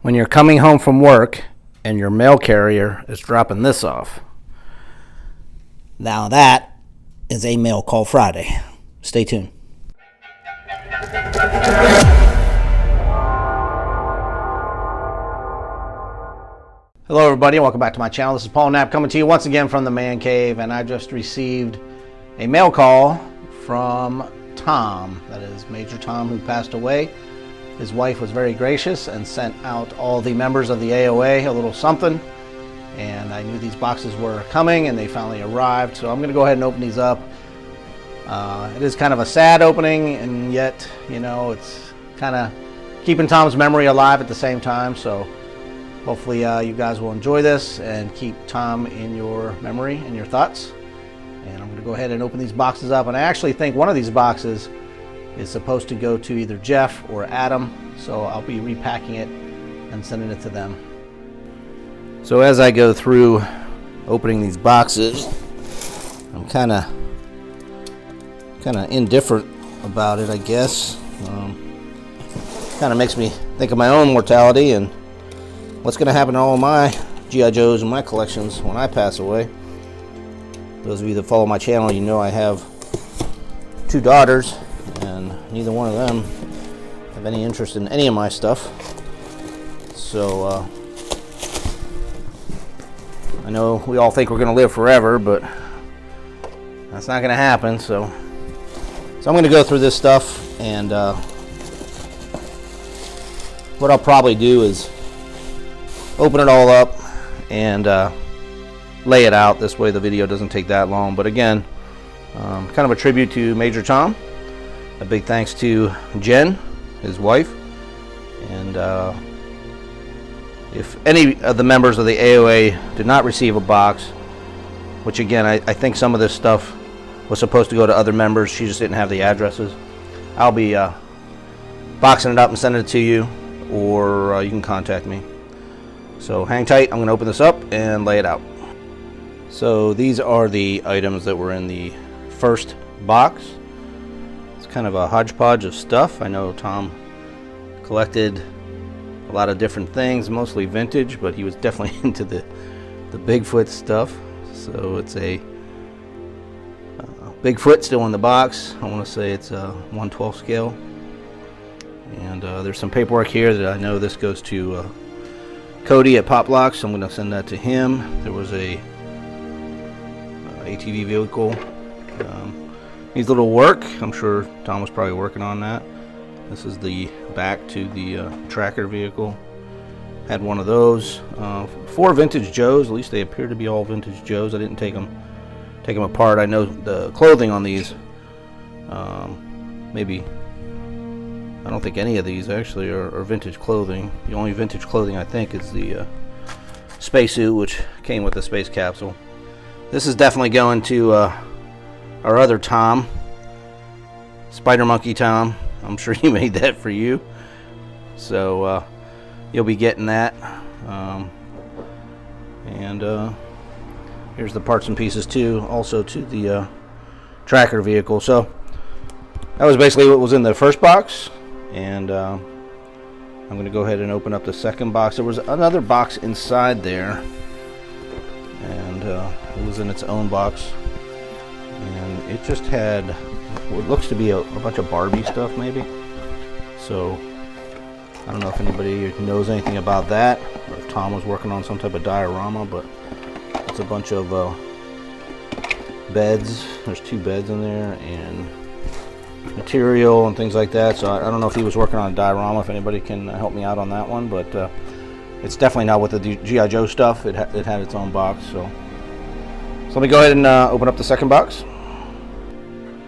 when you're coming home from work and your mail carrier is dropping this off. Now that is a Mail Call Friday. Stay tuned. Hello everybody, welcome back to my channel. This is Paul Knapp coming to you once again from the Man Cave, and I just received a mail call from Tom. That is Major Tom, who passed away. His wife was very gracious and sent out all the members of the AOA a little something, and I knew these boxes were coming and they finally arrived, so I'm going to go ahead and open these up. It is kind of a sad opening, and yet, you know, it's kind of keeping Tom's memory alive at the same time, so hopefully you guys will enjoy this and keep Tom in your memory and your thoughts. And I'm going to go ahead and open these boxes up, and I actually think one of these boxes is supposed to go to either Jeff or Adam, so I'll be repacking it and sending it to them. So as I go through opening these boxes, I'm kind of indifferent about it, I guess. Kind of makes me think of my own mortality and what's going to happen to all my G.I. Joes and my collections when I pass away. Those of you that follow my channel, you know I have two daughters, and neither one of them have any interest in any of my stuff. So I know we all think we're going to live forever, but that's not going to happen. So I'm going to go through this stuff, and what I'll probably do is open it all up and lay it out. This way the video doesn't take that long. But again, kind of a tribute to Major Tom. A big thanks to Jen, his wife, and if any of the members of the AOA did not receive a box, which again I think some of this stuff was supposed to go to other members, she just didn't have the addresses, I'll be boxing it up and sending it to you, or you can contact me. So hang tight, I'm going to open this up and lay it out. So these are the items that were in the first box. It's kind of a hodgepodge of stuff. I know Tom collected a lot of different things, mostly vintage, but he was definitely into the Bigfoot stuff. So it's a Bigfoot still in the box. I want to say it's a 1/12 scale. And there's some paperwork here that I know this goes to Cody at Pop Locks, so I'm going to send that to him. There was a ATV vehicle. Needs a little work. I'm sure Tom was probably working on that. This is the back to the tracker vehicle. Had one of those. 4 vintage Joes. At least they appear to be all vintage Joes. I didn't take them apart. I know the clothing on these. Maybe. I don't think any of these actually are vintage clothing. The only vintage clothing I think is the spacesuit, which came with the space capsule. This is definitely going to our other Tom, Spider Monkey Tom. I'm sure he made that for you, so you'll be getting that. And here's the parts and pieces too, also to the tracker vehicle. So that was basically what was in the first box, and I'm going to go ahead and open up the second box. There was another box inside there, and it was in its own box, and it just had what looks to be a bunch of Barbie stuff maybe. So I don't know if anybody knows anything about that, or if Tom was working on some type of diorama, but it's a bunch of beds. There's 2 beds in there, and material and things like that. So I don't know if he was working on a diorama, if anybody can help me out on that one, but it's definitely not with the G.I. Joe stuff. It had its own box. So let me go ahead and open up the second box.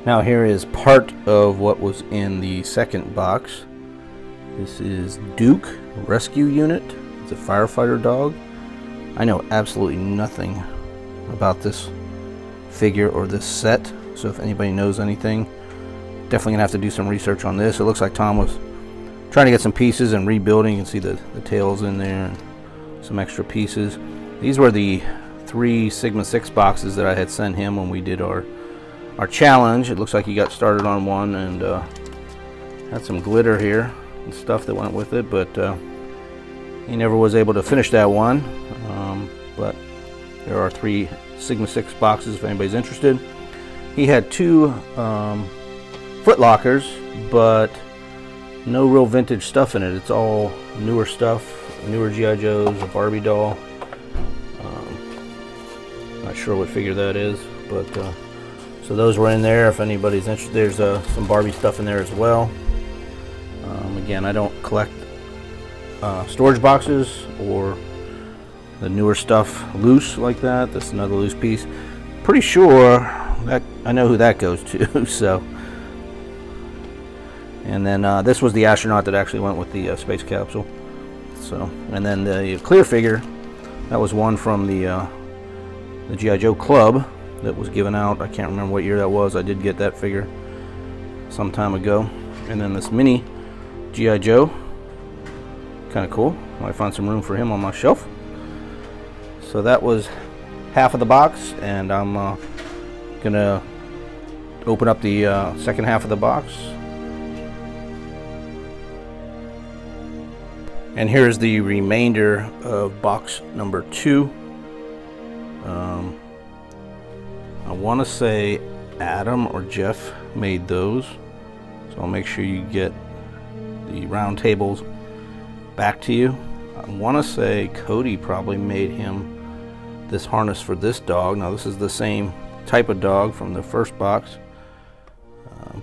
Now here is part of what was in the second box. This is Duke Rescue Unit. It's a firefighter dog. I know absolutely nothing about this figure or this set, so if anybody knows anything, definitely gonna have to do some research on this. It looks like Tom was trying to get some pieces and rebuilding. You can see the tails in there and some extra pieces. These were the 3 Sigma 6 boxes that I had sent him when we did our challenge. It looks like he got started on one, and had some glitter here and stuff that went with it, but He never was able to finish that one, but there are 3 Sigma 6 boxes if anybody's interested. He had 2 foot lockers, but no real vintage stuff in it. It's all newer stuff, newer G.I. Joes, a Barbie doll. Not sure what figure that is, but so those were in there if anybody's interested. There's some Barbie stuff in there as well. Again, I don't collect storage boxes or the newer stuff loose like that. This is another loose piece. Pretty sure that I know who that goes to. So, and then this was the astronaut that actually went with the space capsule. So, and then the clear figure, that was one from the G.I. Joe Club that was given out. I can't remember what year that was. I did get that figure some time ago. And then this mini G.I. Joe, kind of cool. Might find some room for him on my shelf. So that was half of the box, and I'm gonna open up the second half of the box. And here's the remainder of box number 2. I want to say Adam or Jeff made those, so I'll make sure you get the round tables back to you. I want to say Cody probably made him this harness for this dog. Now this is the same type of dog from the first box,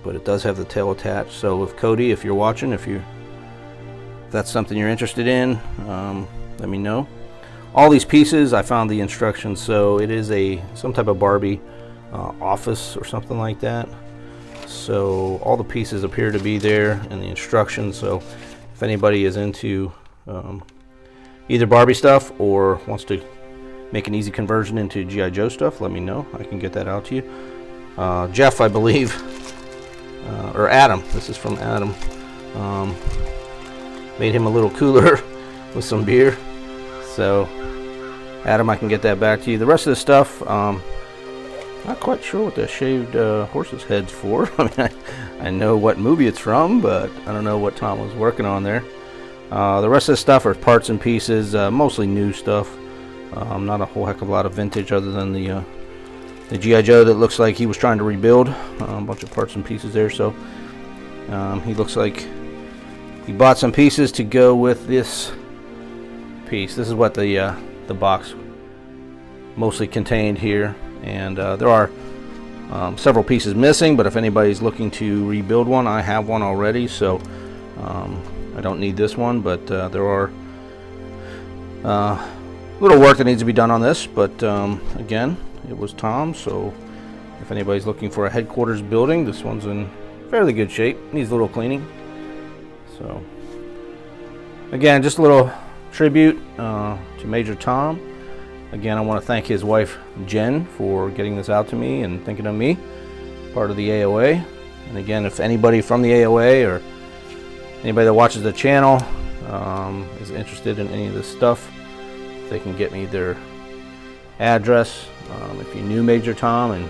but it does have the tail attached. So with Cody, if you're watching, if that's something you're interested in, let me know. All these pieces, I found the instructions, so it is some type of Barbie office or something like that. So all the pieces appear to be there in the instructions. So if anybody is into either Barbie stuff or wants to make an easy conversion into G.I. Joe stuff, let me know. I can get that out to you. Jeff, I believe, or Adam, this is from Adam, made him a little cooler with some beer. So Adam, I can get that back to you. The rest of the stuff, not quite sure what the shaved horse's head's for. I mean, I know what movie it's from, but I don't know what Tom was working on there. The rest of the stuff are parts and pieces, mostly new stuff. Not a whole heck of a lot of vintage other than the G.I. Joe that looks like he was trying to rebuild. A bunch of parts and pieces there. So he looks like he bought some pieces to go with this piece. This is what the box mostly contained here, and there are several pieces missing, but if anybody's looking to rebuild one, I have one already, so I don't need this one, but there are little work that needs to be done on this, but again, it was Tom, so if anybody's looking for a headquarters building, this one's in fairly good shape. Needs a little cleaning. So again, just a little tribute to Major Tom. Again, I want to thank his wife Jen for getting this out to me and thinking of me, part of the AOA. And again, if anybody from the AOA or anybody that watches the channel is interested in any of this stuff, they can get me their address. If you knew Major Tom and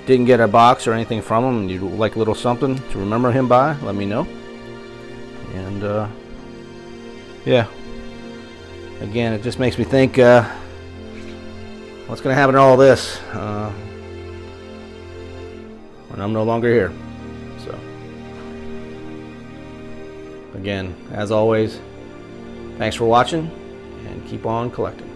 didn't get a box or anything from him and you'd like a little something to remember him by, let me know. And yeah, again, it just makes me think what's going to happen to all this when I'm no longer here. So again, as always, thanks for watching and keep on collecting.